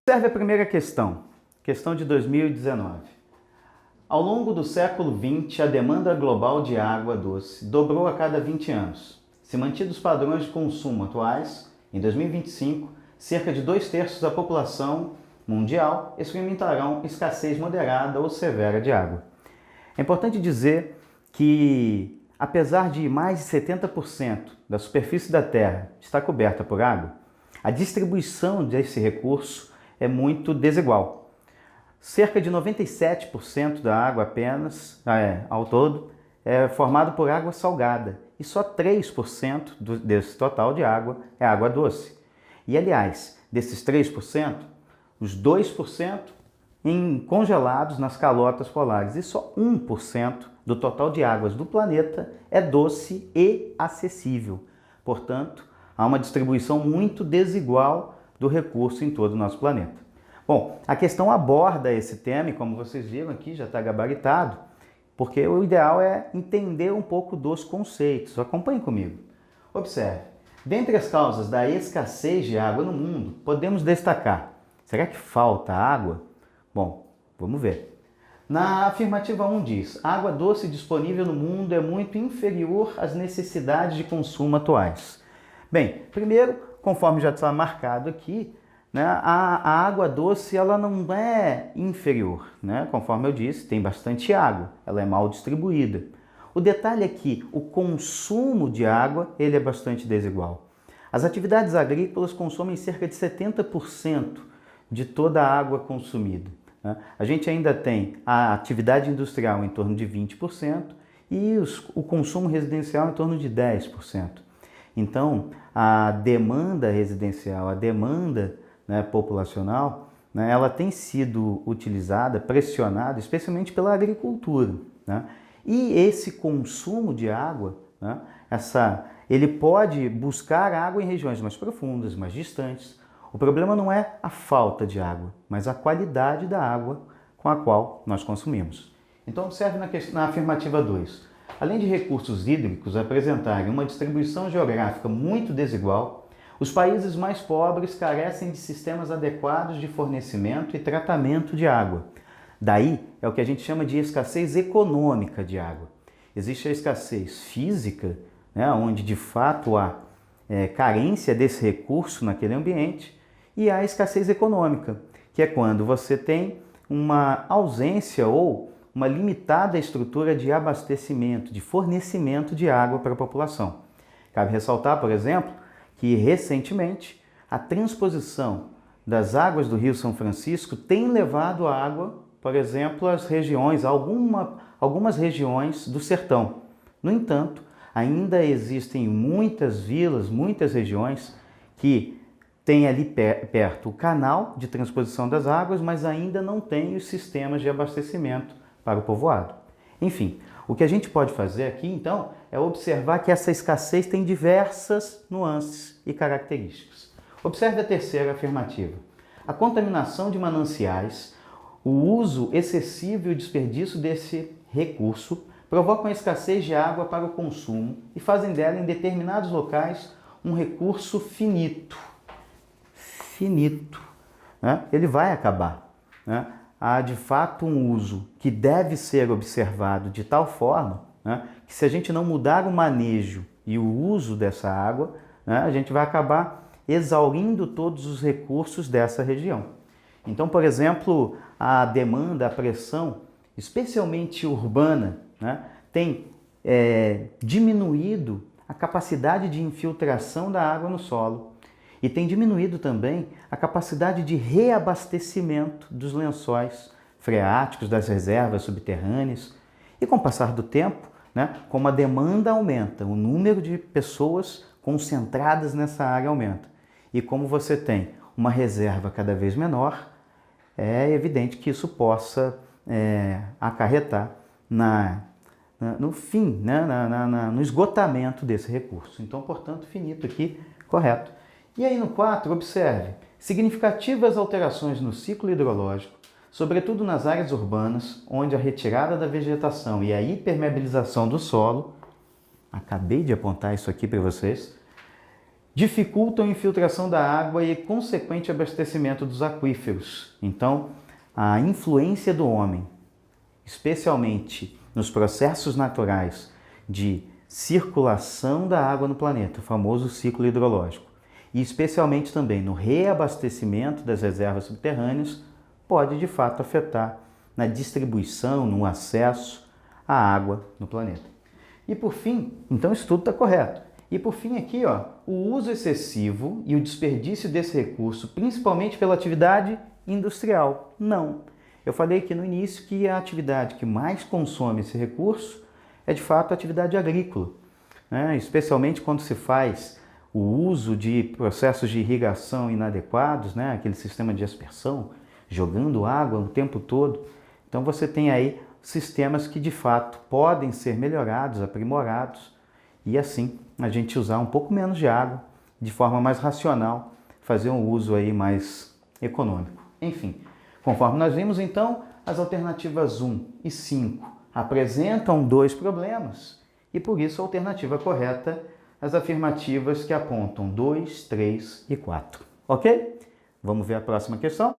Observe a primeira questão de 2019. Ao longo do século XX, a demanda global de água doce dobrou a cada 20 anos. Se mantidos os padrões de consumo atuais, em 2025, cerca de 2/3 da população mundial experimentarão escassez moderada ou severa de água. É importante dizer que, apesar de mais de 70% da superfície da Terra estar coberta por água, a distribuição desse recurso é muito desigual. Cerca de 97% da água apenas, ao todo, é formado por água salgada e só 3% desse total de água é água doce. E, aliás, desses 3%, os 2% congelados nas calotas polares e só 1% do total de águas do planeta é doce e acessível. Portanto, há uma distribuição muito desigual do recurso em todo o nosso planeta. Bom, a questão aborda esse tema e, como vocês viram aqui, já está gabaritado, porque o ideal é entender um pouco dos conceitos. Acompanhe comigo. Observe, dentre as causas da escassez de água no mundo, podemos destacar: será que falta água? Bom, vamos ver. Na afirmativa 1 diz: a água doce disponível no mundo é muito inferior às necessidades de consumo atuais. Bem, primeiro, conforme já está marcado aqui, né, a água doce ela não é inferior, né? Conforme eu disse, tem bastante água, ela é mal distribuída. O detalhe é que o consumo de água ele é bastante desigual. As atividades agrícolas consomem cerca de 70% de toda a água consumida, né? A gente ainda tem a atividade industrial em torno de 20% e o consumo residencial em torno de 10%. Então, a demanda residencial, a demanda, né, populacional, né, ela tem sido utilizada, pressionada, especialmente pela agricultura, né? E esse consumo de água, né, ele pode buscar água em regiões mais profundas, mais distantes. O problema não é a falta de água, mas a qualidade da água com a qual nós consumimos. Então, observe na afirmativa 2. Além de recursos hídricos apresentarem uma distribuição geográfica muito desigual, os países mais pobres carecem de sistemas adequados de fornecimento e tratamento de água. Daí é o que a gente chama de escassez econômica de água. Existe a escassez física, né, onde de fato há carência desse recurso naquele ambiente, e há a escassez econômica, que é quando você tem uma ausência ou uma limitada estrutura de abastecimento, de fornecimento de água para a população. Cabe ressaltar, por exemplo, que recentemente a transposição das águas do Rio São Francisco tem levado a água, por exemplo, às regiões, algumas regiões do sertão. No entanto, ainda existem muitas vilas, muitas regiões que têm ali perto o canal de transposição das águas, mas ainda não têm os sistemas de abastecimento para o povoado. Enfim, o que a gente pode fazer aqui, então, é observar que essa escassez tem diversas nuances e características. Observe a terceira afirmativa. A contaminação de mananciais, o uso excessivo e o desperdício desse recurso provocam a escassez de água para o consumo e fazem dela, em determinados locais, um recurso finito. Finito, né? Ele vai acabar, né? Há de fato um uso que deve ser observado de tal forma, né, que se a gente não mudar o manejo e o uso dessa água, né, a gente vai acabar exaurindo todos os recursos dessa região. Então, por exemplo, a demanda, a pressão, especialmente urbana, né, tem diminuído a capacidade de infiltração da água no solo. E tem diminuído também a capacidade de reabastecimento dos lençóis freáticos, das reservas subterrâneas. E com o passar do tempo, né, como a demanda aumenta, o número de pessoas concentradas nessa área aumenta. E como você tem uma reserva cada vez menor, é evidente que isso possa acarretar no fim, né, no esgotamento desse recurso. Então, portanto, finito aqui, correto. E aí no 4, observe, significativas alterações no ciclo hidrológico, sobretudo nas áreas urbanas, onde a retirada da vegetação e a hipermeabilização do solo, acabei de apontar isso aqui para vocês, dificultam a infiltração da água e consequente abastecimento dos aquíferos. Então, a influência do homem, especialmente nos processos naturais de circulação da água no planeta, o famoso ciclo hidrológico, e especialmente também no reabastecimento das reservas subterrâneas, pode de fato afetar na distribuição, no acesso à água no planeta. E por fim, então isso tudo está correto. E por fim aqui, ó, o uso excessivo e o desperdício desse recurso, principalmente pela atividade industrial. Não. Eu falei aqui no início que a atividade que mais consome esse recurso é de fato a atividade agrícola, né? Especialmente quando se faz o uso de processos de irrigação inadequados, né? Aquele sistema de aspersão, jogando água o tempo todo. Então você tem aí sistemas que de fato podem ser melhorados, aprimorados, e assim a gente usar um pouco menos de água, de forma mais racional, fazer um uso aí mais econômico. Enfim, conforme nós vimos então, as alternativas 1 e 5 apresentam dois problemas e por isso a alternativa correta, as afirmativas que apontam 2, 3 e 4. Ok? Vamos ver a próxima questão?